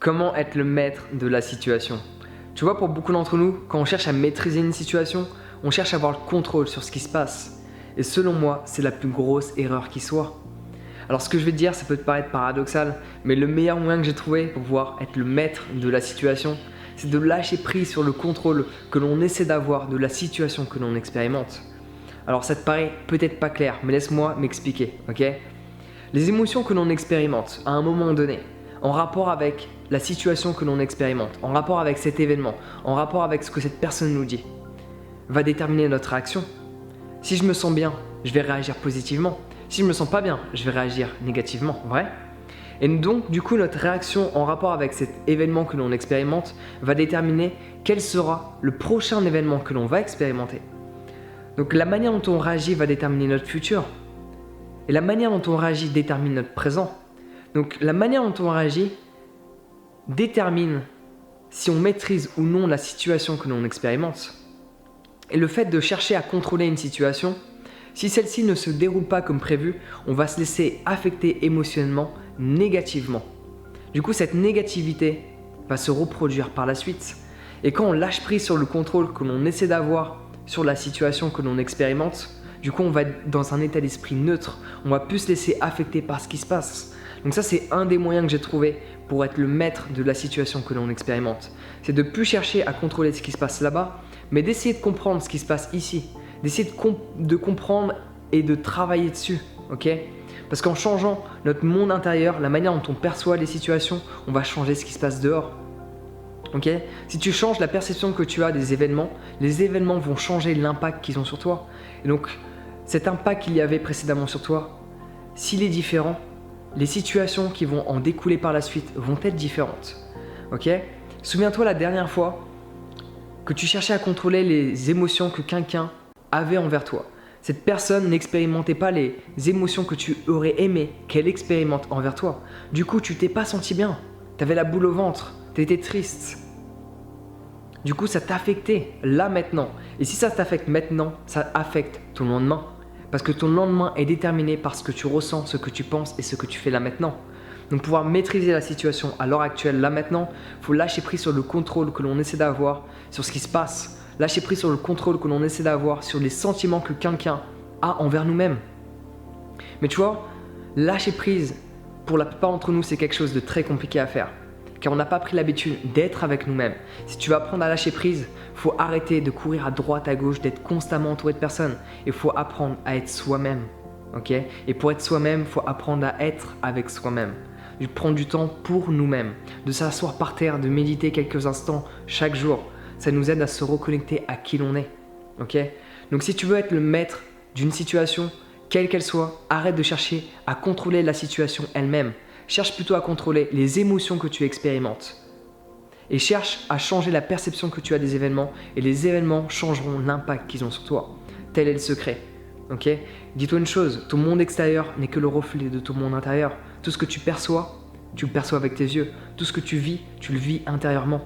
Comment être le maître de la situation? Tu vois, pour beaucoup d'entre nous, quand on cherche à maîtriser une situation, on cherche à avoir le contrôle sur ce qui se passe. Et selon moi, c'est la plus grosse erreur qui soit. Alors ce que je vais te dire, ça peut te paraître paradoxal, mais le meilleur moyen que j'ai trouvé pour pouvoir être le maître de la situation, c'est de lâcher prise sur le contrôle que l'on essaie d'avoir de la situation que l'on expérimente. Alors ça te paraît peut-être pas clair, mais laisse-moi m'expliquer, ok? Les émotions que l'on expérimente à un moment donné, en rapport avec la situation que l'on expérimente, en rapport avec cet événement, en rapport avec ce que cette personne nous dit, va déterminer notre réaction. Si je me sens bien, je vais réagir positivement. Si je me sens pas bien, je vais réagir négativement, vrai? Et donc, du coup, notre réaction en rapport avec cet événement que l'on expérimente va déterminer quel sera le prochain événement que l'on va expérimenter. Donc, la manière dont on réagit va déterminer notre futur. Et la manière dont on réagit détermine notre présent. Donc, la manière dont on réagit détermine si on maîtrise ou non la situation que l'on expérimente. Et le fait de chercher à contrôler une situation, si celle-ci ne se déroule pas comme prévu, on va se laisser affecter émotionnellement, négativement. Du coup, cette négativité va se reproduire par la suite. Et quand on lâche prise sur le contrôle que l'on essaie d'avoir sur la situation que l'on expérimente, du coup, on va être dans un état d'esprit neutre. On va plus se laisser affecter par ce qui se passe. Donc ça, c'est un des moyens que j'ai trouvé pour être le maître de la situation que l'on expérimente. C'est de ne plus chercher à contrôler ce qui se passe là-bas, mais d'essayer de comprendre ce qui se passe ici. D'essayer de comprendre et de travailler dessus, ok? Parce qu'en changeant notre monde intérieur, la manière dont on perçoit les situations, on va changer ce qui se passe dehors. Ok? Si tu changes la perception que tu as des événements, les événements vont changer l'impact qu'ils ont sur toi. Et donc, cet impact qu'il y avait précédemment sur toi, s'il est différent, les situations qui vont en découler par la suite vont être différentes. Ok? Souviens-toi la dernière fois que tu cherchais à contrôler les émotions que quelqu'un avait envers toi. Cette personne n'expérimentait pas les émotions que tu aurais aimé qu'elle expérimente envers toi. Du coup, tu t'es pas senti bien. Tu avais la boule au ventre. Tu étais triste. Du coup, ça t'affectait là maintenant. Et si ça t'affecte maintenant, ça affecte ton lendemain. Parce que ton lendemain est déterminé par ce que tu ressens, ce que tu penses et ce que tu fais là maintenant. Donc pouvoir maîtriser la situation à l'heure actuelle, là maintenant, il faut lâcher prise sur le contrôle que l'on essaie d'avoir sur ce qui se passe. Lâcher prise sur le contrôle que l'on essaie d'avoir sur les sentiments que quelqu'un a envers nous-mêmes. Mais tu vois, lâcher prise, pour la plupart d'entre nous, c'est quelque chose de très compliqué à faire. Car on n'a pas pris l'habitude d'être avec nous-mêmes. Si tu veux apprendre à lâcher prise, il faut arrêter de courir à droite, à gauche, d'être constamment entouré de personnes. Il faut apprendre à être soi-même. Ok? Et pour être soi-même, il faut apprendre à être avec soi-même. De prendre du temps pour nous-mêmes. De s'asseoir par terre, de méditer quelques instants chaque jour. Ça nous aide à se reconnecter à qui l'on est. Ok? Donc si tu veux être le maître d'une situation, quelle qu'elle soit, arrête de chercher à contrôler la situation elle-même. Cherche plutôt à contrôler les émotions que tu expérimentes. Et cherche à changer la perception que tu as des événements. Et les événements changeront l'impact qu'ils ont sur toi. Tel est le secret. Ok? Dis-toi une chose, ton monde extérieur n'est que le reflet de ton monde intérieur. Tout ce que tu le perçois avec tes yeux. Tout ce que tu le vis intérieurement.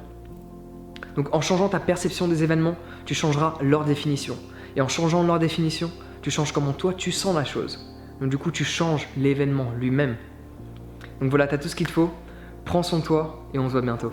Donc en changeant ta perception des événements, tu changeras leur définition. Et en changeant leur définition, tu changes comment toi tu sens la chose. Donc du coup, tu changes l'événement lui-même. Donc voilà, tu as tout ce qu'il te faut. Prends soin de toi et on se voit bientôt.